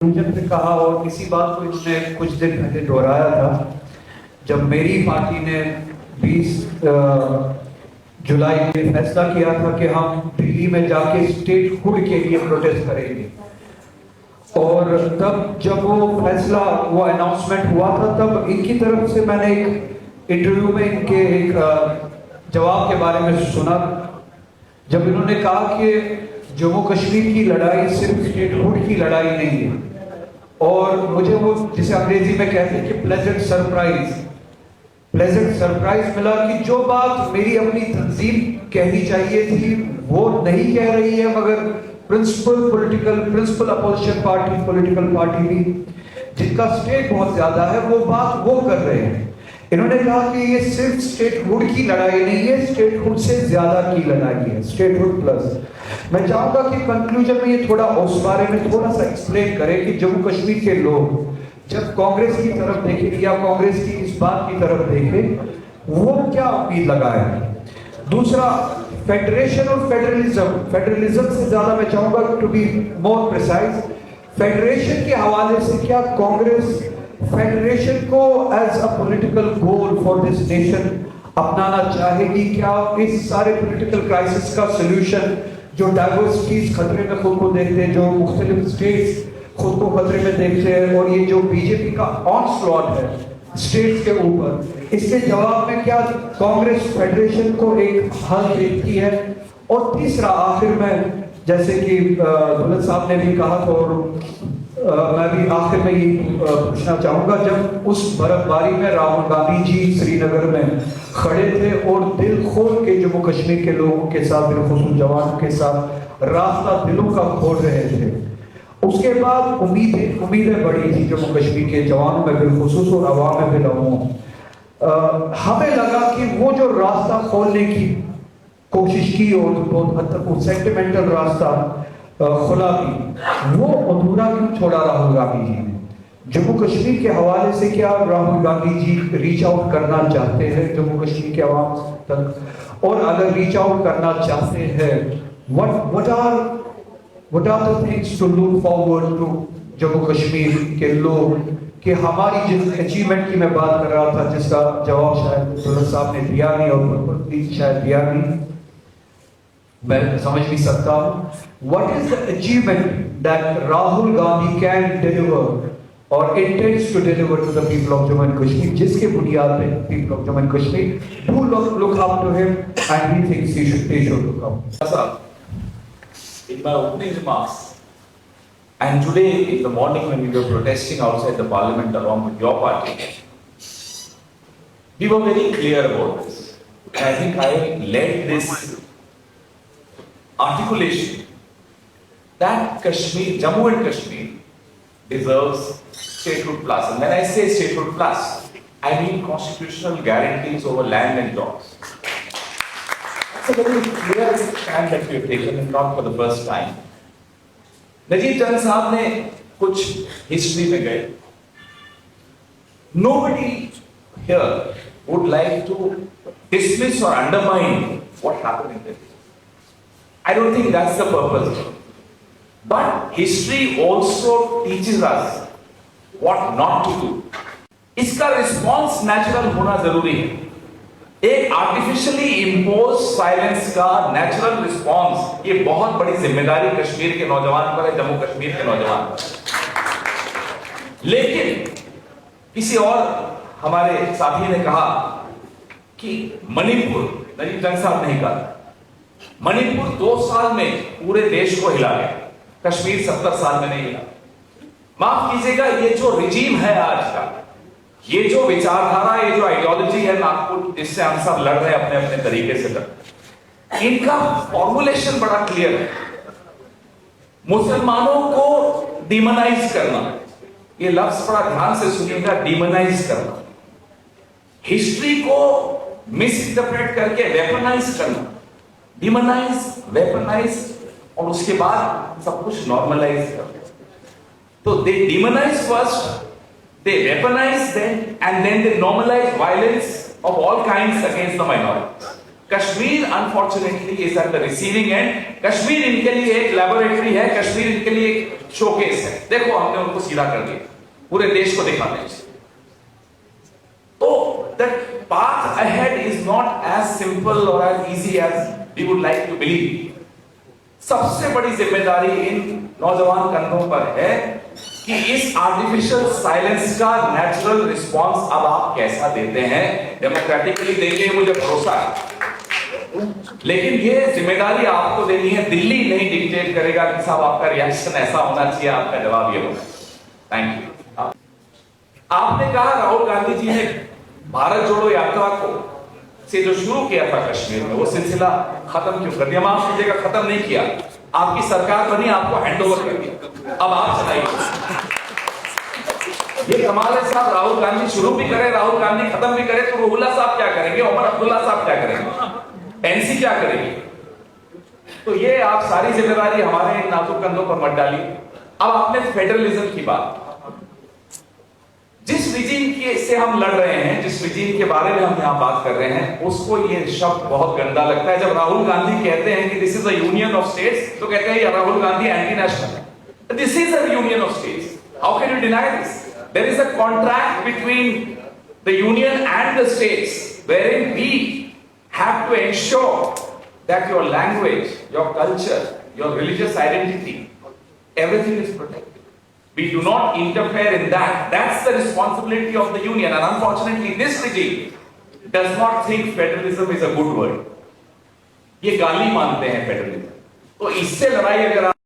ने कहा और इसी बात को इन्होंने कुछ दिन पहले दोहराया था जब मेरी पार्टी ने 20 जुलाई में फैसला किया था कि हम दिल्ली में जाके स्टेट हुड के लिए प्रोटेस्ट करेंगे। और तब जब वो अनाउंसमेंट हुआ था तब इनकी तरफ से मैंने एक इंटरव्यू में इनके एक जवाब के बारे में सुना, जब इन्होंने कहा कि जम्मू कश्मीर की लड़ाई सिर्फ स्टेट हुड की लड़ाई नहीं है। और मुझे वो जिसे अंग्रेजी में कहते हैं कि प्लेजेंट सरप्राइज मिला कि जो बात मेरी अपनी तंजीम कहनी चाहिए थी वो नहीं कह रही है, मगर principal opposition party political party भी जिनका स्टेक बहुत ज्यादा है वो बात वो कर रहे हैं। इन्होंने कहा कि ये सिर्फ स्टेट हुड की लड़ाई नहीं है, स्टेट हुड से ज्यादा की लड़ाई है, स्टेट हुड प्लस। मैं चाहूंगा कि कंक्लूजन में ये थोड़ा उस बारे में थोड़ा सा एक्सप्लेन करें कि जम्मू कश्मीर के लोग जब कांग्रेस की तरफ देखें या कांग्रेस की इस बात की तरफ देखें वो क्या उम्मीद लगाए। दूसरा, फेडरेशन और फेडरलिज्म से ज्यादा मैं चाहूंगा to be more precise, federation के हवाले से क्या कांग्रेस फेडरेशन को as a political goal for this nation अपनाना चाहेगी? क्या इस सारे पॉलिटिकल क्राइसिस का सोल्यूशन जो डाइवर्सिटीज खतरे में खुद को देखते हैं, जो मुख्तलिफ स्टेट्स खुद को खतरे में देखते हैं, और ये जो बीजेपी का ऑनस्लॉट है स्टेट्स के ऊपर, इसके जवाब में क्या कांग्रेस फेडरेशन को एक हल देखती है? और तीसरा, आखिर में जैसे कि दुल्हन साहब ने भी कहा था और मैं भी आखिर में ये पूछना चाहूंगा, जब उस बर्फबारी में राहुल गांधी जी श्रीनगर में खड़े थे और दिल खोल के जम्मू कश्मीर के लोगों के साथ, बिलखुसूस जवानों के साथ रास्ता दिलों का खोल रहे थे, उसके बाद उम्मीदें बढ़ी थी जम्मू कश्मीर के जवानों में बिलखुसूस और अवाम में बिलअमूम। हमें लगा कि वो जो रास्ता खोलने की कोशिश की और बहुत हद तक वो सेंटिमेंटल रास्ता खुला भी, वो अधूरा क्यों छोड़ा राहुल गांधी जी ने? जम्मू कश्मीर के हवाले से क्या राहुल गांधी जी रीच आउट करना चाहते हैं जम्मू कश्मीर के अवाम तक? और अगर रीच आउट करना चाहते हैं, what are the things to look forward to Jammu Kashmir के लोग कि हमारी जिस अचीवमेंट की मैं बात कर रहा था, जिसका जवाब शायद दुल्हन साहब ने दिया नहीं और शायद दिया नहीं, मैं समझ भी सकता हूं। What is the achievement that Rahul Gandhi can deliver or intends to deliver to the people of Jammu and Kashmir, जिसके बुनियाद पे people of Jammu and Kashmir do look up to him and he thinks they should look up. In my opening remarks, and today in the morning when we were protesting outside the parliament along with your party, we were very clear about this. And I think I led this articulation that Kashmir, Jammu and Kashmir deserves statehood plus. And when I say statehood plus, I mean constitutional guarantees over land and jobs. That's a very clear stand that we have taken, and not for the first time. Najeeb Chand साहब ने कुछ history में गए. Nobody here would like to dismiss or undermine what happened in Delhi. I don't think that's the purpose. But history also teaches us what not to do. इसका response natural होना जरूरी है। एक आर्टिफिशियली इम्पोज साइलेंस का natural response, ये बहुत बड़ी जिम्मेदारी कश्मीर के नौजवान पर है, जम्मू कश्मीर के नौजवान पर। लेकिन किसी और हमारे साथी ने कहा कि मणिपुर, नजीब जंग साहब ने कहा, मणिपुर 2 साल में पूरे देश को हिला गया, कश्मीर 70 साल में नहीं हिला। माफ कीजिएगा, ये जो रिजीम है आज का, ये जो विचारधारा, ये जो आइडियोलॉजी है नागपुर, जिससे हम सब लड़ रहे हैं अपने अपने तरीके से लड़, इनका फॉर्मुलेशन बड़ा क्लियर है। मुसलमानों को डिमोनाइज करना, ये लफ्ज बड़ा ध्यान से सुनिएगा, डिमोनाइज करना, हिस्ट्री को मिस इंटरप्रेट करके वेपनाइज करना, डिमोनाइज, वेपनाइज, और उसके बाद सब कुछ नॉर्मलाइज कर। तो they demonize first, they weaponize then, and then they normalize violence of all kinds against the minorities. Kashmir unfortunately is at the receiving end. Kashmir इनके लिए एक लैबोरेटरी है, कश्मीर इनके लिए एक शोकेस है। देखो हमने उनको सीधा कर दिया, पूरे देश को दिखाने से। तो that path ahead is not as simple or as easy as we would like to believe. सबसे बड़ी जिम्मेदारी इन नौजवान कंधों पर है कि इस आर्टिफिशियल साइलेंस का नेचुरल रिस्पांस अब आप कैसा देते हैं। डेमोक्रेटिकली देंगे, मुझे भरोसा है, लेकिन ये जिम्मेदारी आपको देनी है। दिल्ली नहीं डिक्टेट करेगा कि साहब आपका रिएक्शन ऐसा होना चाहिए, आपका जवाब ये होगा। Thank you. आपने कहा राहुल गांधी जी ने भारत जोड़ो यात्रा को से जो शुरू किया था कश्मीर में, वो सिलसिला खत्म क्यों कर दिया? माफ कीजिएगा, खत्म नहीं किया। आपकी सरकार बनी, आपको हैंडओवर कर दिया, अब आप चलाइए। ये कमाल है साहब। राहुल गांधी शुरू भी करे, राहुल गांधी खत्म भी करे, तो रूहुल्ला साहब क्या करेंगे? उमर अब्दुल्ला साहब क्या करेंगे? एनसी क्या करेगी? तो ये आप सारी जिम्मेदारी हमारे नाजुक कंधों पर मत डालिए। अब आपने फेडरलिज्म की बात, जिस रिजीम की से हम लड़ रहे हैं, जिस रिजीम के बारे में हम यहां बात कर रहे हैं, उसको ये शब्द बहुत गंदा लगता है। जब राहुल गांधी कहते हैं कि this is a union of states, तो कहते हैं राहुल गांधी एंटी नेशनल है। This is a union of states, how can you deny this? There is a contract between the union and the states wherein we have to ensure that your language, your culture, your religious identity, everything is protected. We do not interfere in that. That's the responsibility of the union. And unfortunately, this regime does not think federalism is a good word. ये गाली मानते हैं federalism. तो इससे लड़ाई अगर